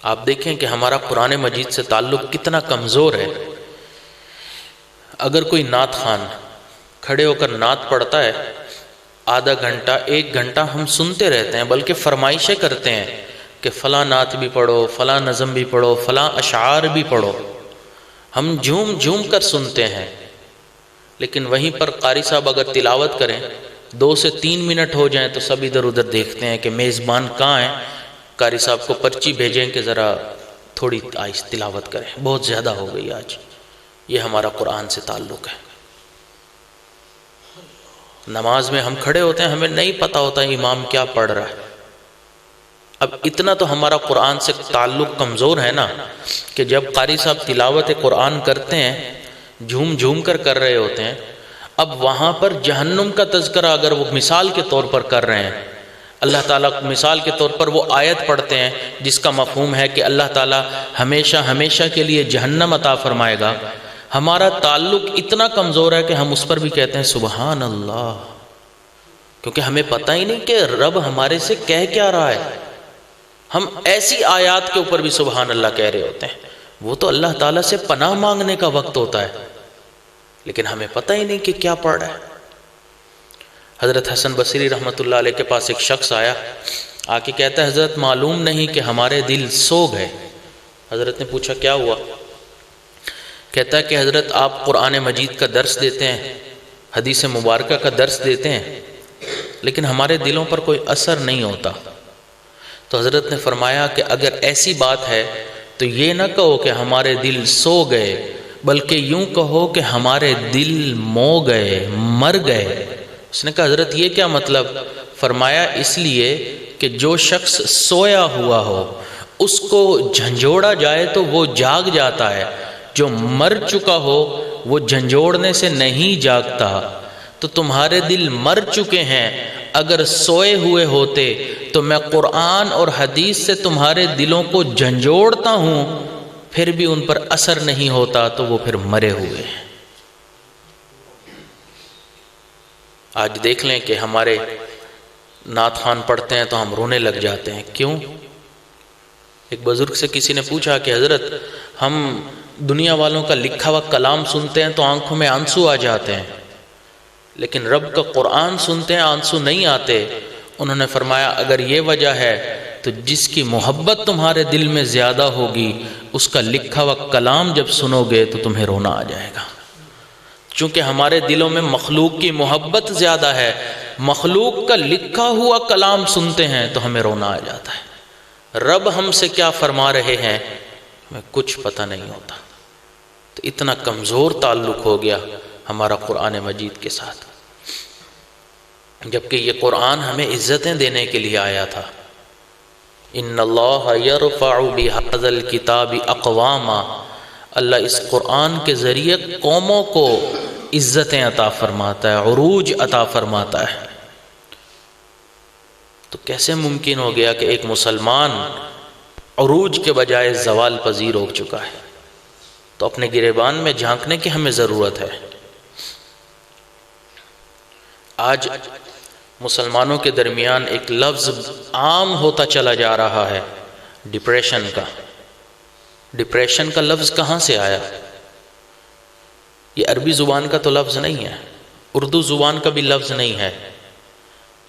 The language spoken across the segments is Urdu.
آپ دیکھیں کہ ہمارا قرآن مجید سے تعلق کتنا کمزور ہے۔ اگر کوئی نعت خوان کھڑے ہو کر نعت پڑھتا ہے، آدھا گھنٹہ 1 گھنٹہ ہم سنتے رہتے ہیں، بلکہ فرمائشیں کرتے ہیں کہ فلاں نعت بھی پڑھو، فلاں نظم بھی پڑھو، فلاں اشعار بھی پڑھو، ہم جھوم جھوم کر سنتے ہیں۔ لیکن وہیں پر قاری صاحب اگر تلاوت کریں 2 سے 3 منٹ ہو جائیں تو سب ادھر ادھر دیکھتے ہیں کہ میزبان کہاں ہیں، قاری صاحب کو پرچی بھیجیں کہ ذرا تھوڑی آہستہ تلاوت کریں، بہت زیادہ ہو گئی آج۔ یہ ہمارا قرآن سے تعلق ہے۔ نماز میں ہم کھڑے ہوتے ہیں، ہمیں نہیں پتہ ہوتا امام کیا پڑھ رہا ہے۔ اب اتنا تو ہمارا قرآن سے تعلق کمزور ہے نا کہ جب قاری صاحب تلاوت قرآن کرتے ہیں، جھوم جھوم کر رہے ہوتے ہیں، اب وہاں پر جہنم کا تذکرہ اگر وہ مثال کے طور پر کر رہے ہیں، اللہ تعالیٰ مثال کے طور پر وہ آیت پڑھتے ہیں جس کا مفہوم ہے کہ اللہ تعالیٰ ہمیشہ ہمیشہ کے لیے جہنم عطا فرمائے گا، ہمارا تعلق اتنا کمزور ہے کہ ہم اس پر بھی کہتے ہیں سبحان اللہ، کیونکہ ہمیں پتہ ہی نہیں کہ رب ہمارے سے کہہ کیا رہا ہے۔ ہم ایسی آیات کے اوپر بھی سبحان اللہ کہہ رہے ہوتے ہیں، وہ تو اللہ تعالیٰ سے پناہ مانگنے کا وقت ہوتا ہے، لیکن ہمیں پتہ ہی نہیں کہ کیا پڑھ رہا ہے۔ حضرت حسن بصری رحمۃ اللہ علیہ کے پاس ایک شخص آیا، آ کے کہتا ہے حضرت معلوم نہیں کہ ہمارے دل سو گئے۔ حضرت نے پوچھا کیا ہوا؟ کہتا ہے کہ حضرت آپ قرآن مجید کا درس دیتے ہیں، حدیث مبارکہ کا درس دیتے ہیں، لیکن ہمارے دلوں پر کوئی اثر نہیں ہوتا۔ تو حضرت نے فرمایا کہ اگر ایسی بات ہے تو یہ نہ کہو کہ ہمارے دل سو گئے، بلکہ یوں کہو کہ ہمارے دل مو گئے، مر گئے۔ اس نے کہا حضرت یہ کیا مطلب؟ فرمایا اس لیے کہ جو شخص سویا ہوا ہو اس کو جھنجھوڑا جائے تو وہ جاگ جاتا ہے، جو مر چکا ہو وہ جھنجھوڑنے سے نہیں جاگتا۔ تو تمہارے دل مر چکے ہیں، اگر سوئے ہوئے ہوتے تو میں قرآن اور حدیث سے تمہارے دلوں کو جھنجھوڑتا ہوں، پھر بھی ان پر اثر نہیں ہوتا، تو وہ پھر مرے ہوئے ہیں۔ آج دیکھ لیں کہ ہمارے نعت خوان پڑھتے ہیں تو ہم رونے لگ جاتے ہیں، کیوں؟ ایک بزرگ سے کسی نے پوچھا کہ حضرت ہم دنیا والوں کا لکھا ہوا کلام سنتے ہیں تو آنکھوں میں آنسو آ جاتے ہیں، لیکن رب کا قرآن سنتے ہیں آنسو نہیں آتے۔ انہوں نے فرمایا اگر یہ وجہ ہے تو جس کی محبت تمہارے دل میں زیادہ ہوگی اس کا لکھا ہوا کلام جب سنو گے تو تمہیں رونا آ جائے گا۔ چونکہ ہمارے دلوں میں مخلوق کی محبت زیادہ ہے، مخلوق کا لکھا ہوا کلام سنتے ہیں تو ہمیں رونا آ جاتا ہے۔ رب ہم سے کیا فرما رہے ہیں ہمیں کچھ پتہ نہیں ہوتا۔ تو اتنا کمزور تعلق ہو گیا ہمارا قرآن مجید کے ساتھ، جبکہ یہ قرآن ہمیں عزتیں دینے کے لیے آیا تھا۔ ان اللہ یرفع بہذا الکتاب اقواما، اللہ اس قرآن کے ذریعے قوموں کو عزتیں عطا فرماتا ہے، عروج عطا فرماتا ہے۔ تو کیسے ممکن ہو گیا کہ ایک مسلمان عروج کے بجائے زوال پذیر ہو چکا ہے؟ تو اپنے گریبان میں جھانکنے کی ہمیں ضرورت ہے۔ آج مسلمانوں کے درمیان ایک لفظ عام ہوتا چلا جا رہا ہے، ڈپریشن کا۔ ڈپریشن کا لفظ کہاں سے آیا؟ یہ عربی زبان کا تو لفظ نہیں ہے، اردو زبان کا بھی لفظ نہیں ہے،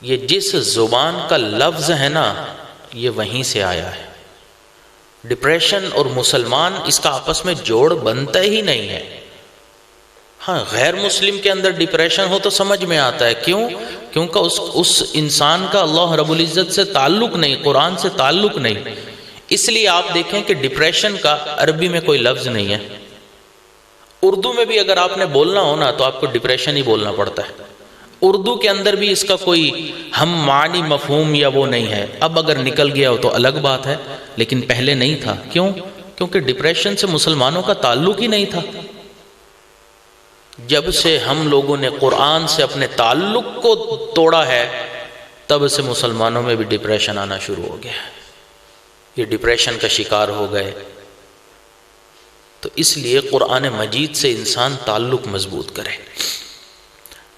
یہ جس زبان کا لفظ ہے نا یہ وہیں سے آیا ہے۔ ڈپریشن اور مسلمان اس کا آپس میں جوڑ بنتا ہی نہیں ہے۔ ہاں غیر مسلم کے اندر ڈپریشن ہو تو سمجھ میں آتا ہے، کیوں؟ کیونکہ اس انسان کا اللہ رب العزت سے تعلق نہیں، قرآن سے تعلق نہیں، اس لیے آپ دیکھیں کہ ڈپریشن کا عربی میں کوئی لفظ نہیں ہے۔ اردو میں بھی اگر آپ نے بولنا ہو نا تو آپ کو ڈپریشن ہی بولنا پڑتا ہے۔ اردو کے اندر بھی اس کا کوئی ہم معنی مفہوم یا وہ نہیں ہے۔ اب اگر نکل گیا ہو تو الگ بات ہے، لیکن پہلے نہیں تھا۔ کیوں؟ کیونکہ ڈپریشن سے مسلمانوں کا تعلق ہی نہیں تھا۔ جب سے ہم لوگوں نے قرآن سے اپنے تعلق کو توڑا ہے تب سے مسلمانوں میں بھی ڈپریشن آنا شروع ہو گیا ہے، یہ ڈپریشن کا شکار ہو گئے۔ تو اس لیے قرآن مجید سے انسان تعلق مضبوط کرے۔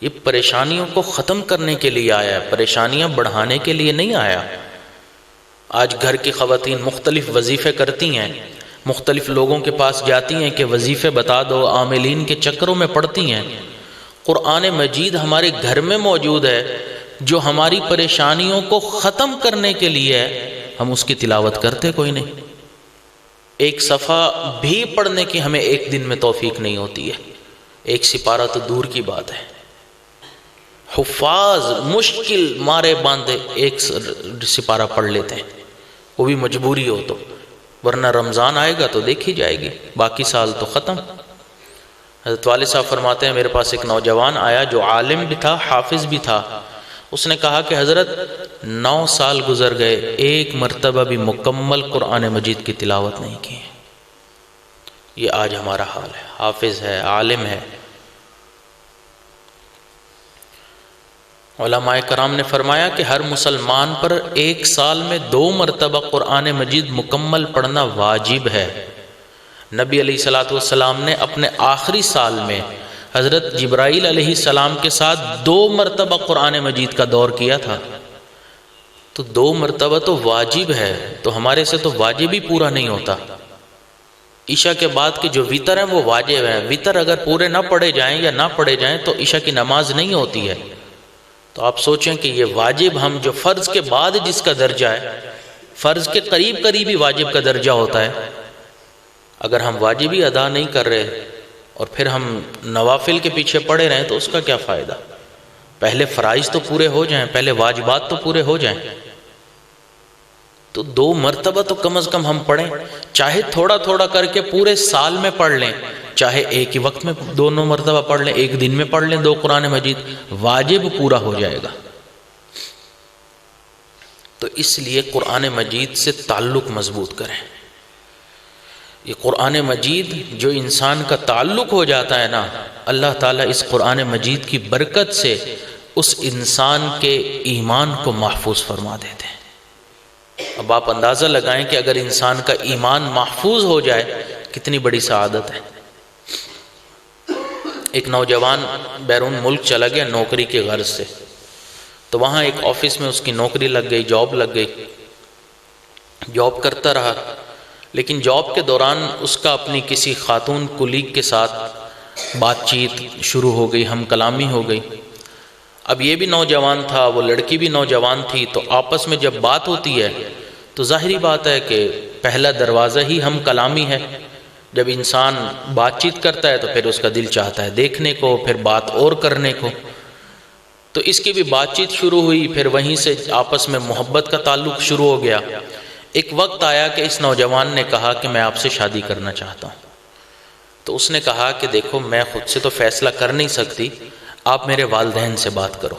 یہ پریشانیوں کو ختم کرنے کے لیے آیا ہے، پریشانیاں بڑھانے کے لیے نہیں آیا۔ آج گھر کی خواتین مختلف وظیفے کرتی ہیں، مختلف لوگوں کے پاس جاتی ہیں کہ وظیفے بتا دو، عاملین کے چکروں میں پڑتی ہیں۔ قرآن مجید ہمارے گھر میں موجود ہے، جو ہماری پریشانیوں کو ختم کرنے کے لیے ہے، ہم اس کی تلاوت کرتے کوئی نہیں۔ ایک صفحہ بھی پڑھنے کی ہمیں ایک دن میں توفیق نہیں ہوتی ہے، ایک سپارہ تو دور کی بات ہے۔ حفاظ مشکل مارے باندھے ایک سپارہ پڑھ لیتے ہیں، وہ بھی مجبوری ہو تو، ورنہ رمضان آئے گا تو دیکھی جائے گی، باقی سال تو ختم۔ حضرت والد صاحب فرماتے ہیں میرے پاس ایک نوجوان آیا جو عالم بھی تھا، حافظ بھی تھا۔ اس نے کہا کہ حضرت 9 سال گزر گئے، ایک مرتبہ بھی مکمل قرآن مجید کی تلاوت نہیں کی۔ یہ آج ہمارا حال ہے، حافظ ہے، عالم ہے۔ علماء کرام نے فرمایا کہ ہر مسلمان پر ایک سال میں 2 مرتبہ قرآن مجید مکمل پڑھنا واجب ہے۔ نبی علیہ الصلوۃ والسلام نے اپنے آخری سال میں حضرت جبرائیل علیہ السلام کے ساتھ 2 مرتبہ قرآن مجید کا دور کیا تھا، تو 2 مرتبہ تو واجب ہے، تو ہمارے سے تو واجب ہی پورا نہیں ہوتا۔ عشاء کے بعد کے جو وتر ہیں وہ واجب ہیں، وتر اگر پورے نہ پڑھے جائیں یا نہ پڑھے جائیں تو عشاء کی نماز نہیں ہوتی ہے۔ تو آپ سوچیں کہ یہ واجب ہم جو فرض کے بعد جس کا درجہ ہے، فرض کے قریب قریب ہی واجب کا درجہ ہوتا ہے، اگر ہم واجب ہی ادا نہیں کر رہے اور پھر ہم نوافل کے پیچھے پڑے رہیں تو اس کا کیا فائدہ؟ پہلے فرائض تو پورے ہو جائیں، پہلے واجبات تو پورے ہو جائیں۔ تو 2 مرتبہ تو کم از کم ہم پڑھیں، چاہے تھوڑا تھوڑا کر کے پورے سال میں پڑھ لیں، چاہے ایک ہی وقت میں 2 مرتبہ پڑھ لیں، ایک دن میں پڑھ لیں 2 قرآن مجید، واجب پورا ہو جائے گا۔ تو اس لیے قرآن مجید سے تعلق مضبوط کریں۔ یہ قرآن مجید جو انسان کا تعلق ہو جاتا ہے نا، اللہ تعالیٰ اس قرآن مجید کی برکت سے اس انسان کے ایمان کو محفوظ فرما دیتے ہیں۔ اب آپ اندازہ لگائیں کہ اگر انسان کا ایمان محفوظ ہو جائے کتنی بڑی سعادت ہے۔ ایک نوجوان بیرون ملک چلا گیا نوکری کے غرض سے، تو وہاں ایک آفس میں اس کی نوکری لگ گئی، جاب لگ گئی، جاب کرتا رہا، لیکن جاب کے دوران اس کا اپنی کسی خاتون کولیگ کے ساتھ بات چیت شروع ہو گئی، ہم کلامی ہو گئی۔ اب یہ بھی نوجوان تھا، وہ لڑکی بھی نوجوان تھی، تو آپس میں جب بات ہوتی ہے تو ظاہری بات ہے کہ پہلا دروازہ ہی ہم کلامی ہے۔ جب انسان بات چیت کرتا ہے تو پھر اس کا دل چاہتا ہے دیکھنے کو، پھر بات اور کرنے کو۔ تو اس کی بھی بات چیت شروع ہوئی، پھر وہیں سے آپس میں محبت کا تعلق شروع ہو گیا۔ ایک وقت آیا کہ اس نوجوان نے کہا کہ میں آپ سے شادی کرنا چاہتا ہوں۔ تو اس نے کہا کہ دیکھو میں خود سے تو فیصلہ کر نہیں سکتی، آپ میرے والدین سے بات کرو۔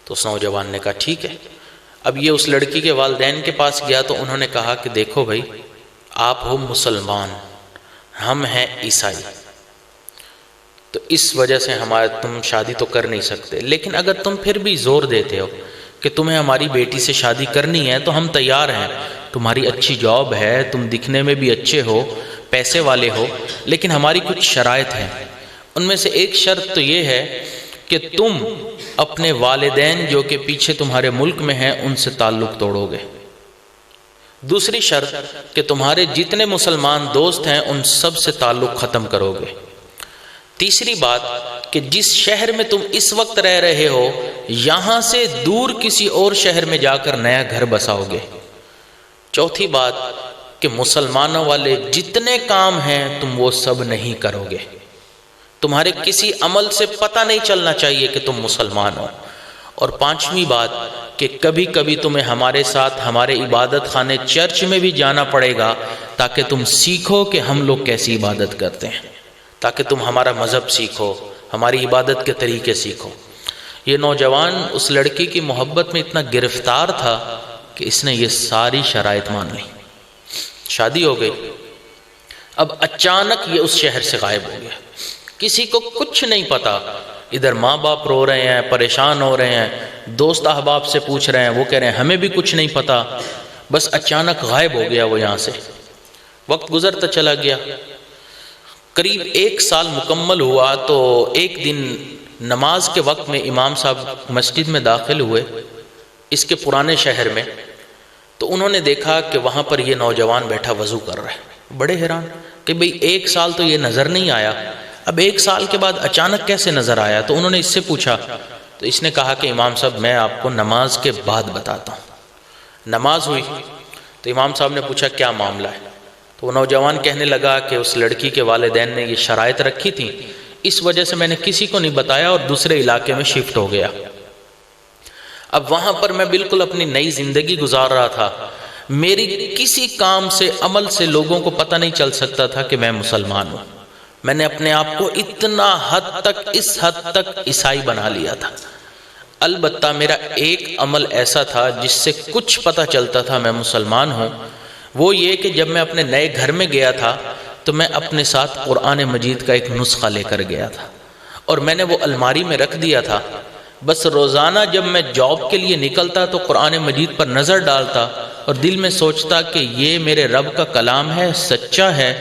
تو اس نوجوان نے کہا ٹھیک ہے۔ اب یہ اس لڑکی کے والدین کے پاس گیا تو انہوں نے کہا کہ دیکھو بھائی، آپ ہو مسلمان، ہم ہیں عیسائی، تو اس وجہ سے تم شادی تو کر نہیں سکتے، لیکن اگر تم پھر بھی زور دیتے ہو کہ تمہیں ہماری بیٹی سے شادی کرنی ہے تو ہم تیار ہیں، تمہاری اچھی جاب ہے، تم دکھنے میں بھی اچھے ہو، پیسے والے ہو، لیکن ہماری کچھ شرائط ہیں۔ ان میں سے ایک شرط تو یہ ہے کہ تم اپنے والدین جو کہ پیچھے تمہارے ملک میں ہیں ان سے تعلق توڑو گے۔ دوسری شرط کہ تمہارے جتنے مسلمان دوست ہیں ان سب سے تعلق ختم کرو گے۔ تیسری بات کہ جس شہر میں تم اس وقت رہ رہے ہو یہاں سے دور کسی اور شہر میں جا کر نیا گھر بساؤ گے۔ چوتھی بات کہ مسلمانوں والے جتنے کام ہیں تم وہ سب نہیں کرو گے، تمہارے کسی عمل سے پتہ نہیں چلنا چاہیے کہ تم مسلمان ہو۔ اور پانچویں بات کہ کبھی کبھی تمہیں ہمارے ساتھ ہمارے عبادت خانے چرچ میں بھی جانا پڑے گا تاکہ تم سیکھو کہ ہم لوگ کیسی عبادت کرتے ہیں، تاکہ تم ہمارا مذہب سیکھو، ہماری عبادت کے طریقے سیکھو۔ یہ نوجوان اس لڑکی کی محبت میں اتنا گرفتار تھا کہ اس نے یہ ساری شرائط مان لی، شادی ہو گئی۔ اب اچانک یہ اس شہر سے غائب ہو گیا، کسی کو کچھ نہیں پتا۔ ادھر ماں باپ رو رہے ہیں، پریشان ہو رہے ہیں، دوست احباب سے پوچھ رہے ہیں، وہ کہہ رہے ہیں ہمیں بھی کچھ نہیں پتا، بس اچانک غائب ہو گیا وہ یہاں سے۔ وقت گزرتا چلا گیا، قریب 1 سال مکمل ہوا تو ایک دن نماز کے وقت میں امام صاحب مسجد میں داخل ہوئے اس کے پرانے شہر میں، تو انہوں نے دیکھا کہ وہاں پر یہ نوجوان بیٹھا وضو کر رہا ہے، بڑے حیران کہ بھئی 1 سال تو یہ نظر نہیں آیا، اب 1 سال کے بعد اچانک کیسے نظر آیا؟ تو انہوں نے اس سے پوچھا، تو اس نے کہا کہ امام صاحب میں آپ کو نماز کے بعد بتاتا ہوں۔ نماز ہوئی تو امام صاحب نے پوچھا کیا معاملہ ہے؟ تو وہ نوجوان کہنے لگا کہ اس لڑکی کے والدین نے یہ شرائط رکھی تھی، اس وجہ سے میں نے کسی کو نہیں بتایا اور دوسرے علاقے میں شفٹ ہو گیا۔ اب وہاں پر میں بالکل اپنی نئی زندگی گزار رہا تھا، میری کسی کام سے عمل سے لوگوں کو پتہ نہیں چل سکتا تھا کہ میں مسلمان ہوں۔ میں نے اپنے آپ کو اتنا اس حد تک عیسائی بنا لیا تھا۔ البتہ میرا ایک عمل ایسا تھا جس سے کچھ پتہ چلتا تھا میں مسلمان ہوں، وہ یہ کہ جب میں اپنے نئے گھر میں گیا تھا تو میں اپنے ساتھ قرآن مجید کا ایک نسخہ لے کر گیا تھا اور میں نے وہ الماری میں رکھ دیا تھا۔ بس روزانہ جب میں جاب کے لیے نکلتا تو قرآن مجید پر نظر ڈالتا اور دل میں سوچتا کہ یہ میرے رب کا کلام ہے، سچا ہے،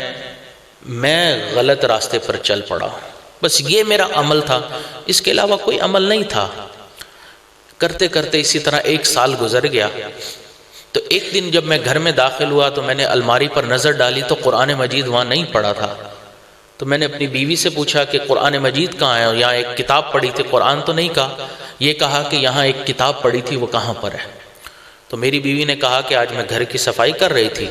میں غلط راستے پر چل پڑا ہوں۔ بس یہ میرا عمل تھا، اس کے علاوہ کوئی عمل نہیں تھا۔ کرتے کرتے اسی طرح 1 سال گزر گیا۔ تو ایک دن جب میں گھر میں داخل ہوا تو میں نے الماری پر نظر ڈالی تو قرآن مجید وہاں نہیں پڑا تھا۔ تو میں نے اپنی بیوی سے پوچھا کہ قرآن مجید کہاں ہے؟ اور یہاں ایک کتاب پڑھی تھی، قرآن تو نہیں کہا، یہ کہا کہ یہاں ایک کتاب پڑھی تھی، وہ کہاں پر ہے؟ تو میری بیوی نے کہا کہ آج میں گھر کی صفائی کر رہی تھی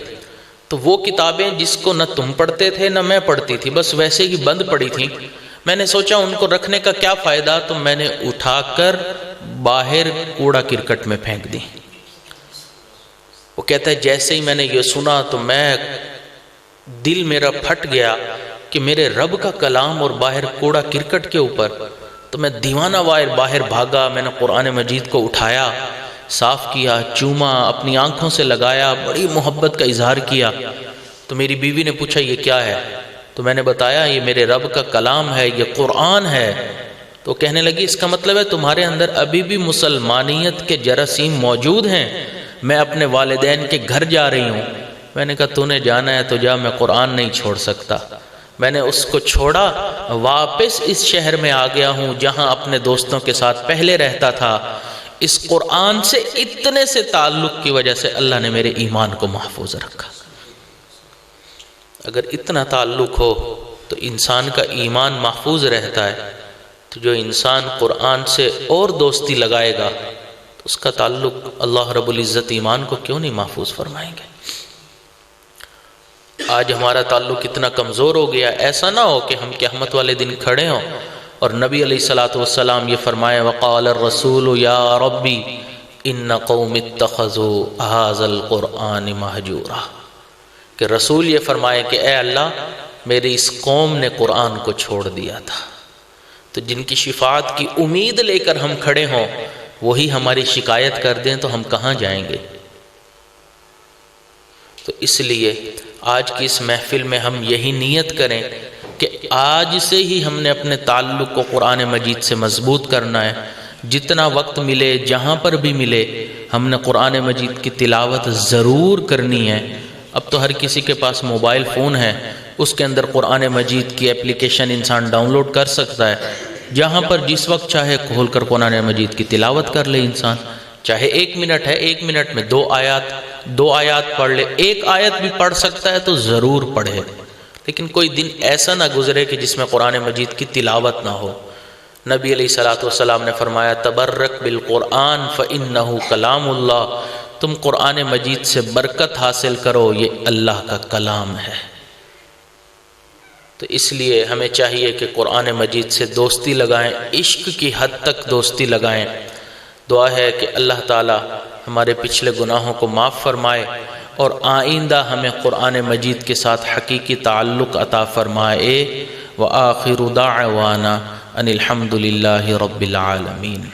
تو وہ کتابیں جس کو نہ تم پڑھتے تھے نہ میں پڑھتی تھی، بس ویسے ہی بند پڑی تھیں، میں نے سوچا ان کو رکھنے کا کیا فائدہ، تو میں نے اٹھا کر باہر کوڑا کرکٹ میں پھینک دی۔ وہ کہتا ہے جیسے ہی میں نے یہ سنا تو دل میرا پھٹ گیا کہ میرے رب کا کلام اور باہر کوڑا کرکٹ کے اوپر، تو میں دیوانہ وائر باہر بھاگا، میں نے قرآن مجید کو اٹھایا، صاف کیا، چوما، اپنی آنکھوں سے لگایا، بڑی محبت کا اظہار کیا۔ تو میری بیوی نے پوچھا یہ کیا ہے؟ تو میں نے بتایا یہ میرے رب کا کلام ہے، یہ قرآن ہے۔ تو کہنے لگی اس کا مطلب ہے تمہارے اندر ابھی بھی مسلمانیت کے جراثیم موجود ہیں، میں اپنے والدین کے گھر جا رہی ہوں۔ میں نے کہا تو نے جانا ہے تو جا، میں قرآن نہیں چھوڑ سکتا۔ میں نے اس کو چھوڑا، واپس اس شہر میں آ گیا ہوں جہاں اپنے دوستوں کے ساتھ پہلے رہتا تھا۔ اس قرآن سے اتنے سے تعلق کی وجہ سے اللہ نے میرے ایمان کو محفوظ رکھا۔ اگر اتنا تعلق ہو تو انسان کا ایمان محفوظ رہتا ہے، تو جو انسان قرآن سے اور دوستی لگائے گا تو اس کا تعلق اللہ رب العزت ایمان کو کیوں نہیں محفوظ فرمائیں گے؟ آج ہمارا تعلق اتنا کمزور ہو گیا، ایسا نہ ہو کہ ہم قیامت والے دن کھڑے ہوں اور نبی علیہ الصلوۃ والسلام یہ فرمائے وقال الرسول یا ربی ان قوم اتخذوا هذا القرآن مہجورا، کہ رسول یہ فرمائے کہ اے اللہ میری اس قوم نے قرآن کو چھوڑ دیا تھا۔ تو جن کی شفاعت کی امید لے کر ہم کھڑے ہوں وہی ہماری شکایت کر دیں تو ہم کہاں جائیں گے؟ تو اس لیے آج کی اس محفل میں ہم یہی نیت کریں کہ آج سے ہی ہم نے اپنے تعلق کو قرآن مجید سے مضبوط کرنا ہے۔ جتنا وقت ملے، جہاں پر بھی ملے، ہم نے قرآن مجید کی تلاوت ضرور کرنی ہے۔ اب تو ہر کسی کے پاس موبائل فون ہے، اس کے اندر قرآن مجید کی اپلیکیشن انسان ڈاؤن لوڈ کر سکتا ہے، جہاں پر جس وقت چاہے کھول کر قرآن مجید کی تلاوت کر لے انسان، چاہے 1 منٹ ہے، 1 منٹ میں 2 آیات پڑھ لے، 1 آیت بھی پڑھ سکتا ہے تو ضرور پڑھے، لیکن کوئی دن ایسا نہ گزرے کہ جس میں قرآن مجید کی تلاوت نہ ہو۔ نبی علیہ الصلوۃ والسلام نے فرمایا تبرک بالقرآن فإنہ کلام اللہ، تم قرآن مجید سے برکت حاصل کرو، یہ اللہ کا کلام ہے۔ تو اس لیے ہمیں چاہیے کہ قرآن مجید سے دوستی لگائیں، عشق کی حد تک دوستی لگائیں۔ دعا ہے کہ اللہ تعالی ہمارے پچھلے گناہوں کو معاف فرمائے اور آئندہ ہمیں قرآن مجید کے ساتھ حقیقی تعلق عطا فرمائے۔ وآخر دعوانا ان الحمد للہ رب العالمین۔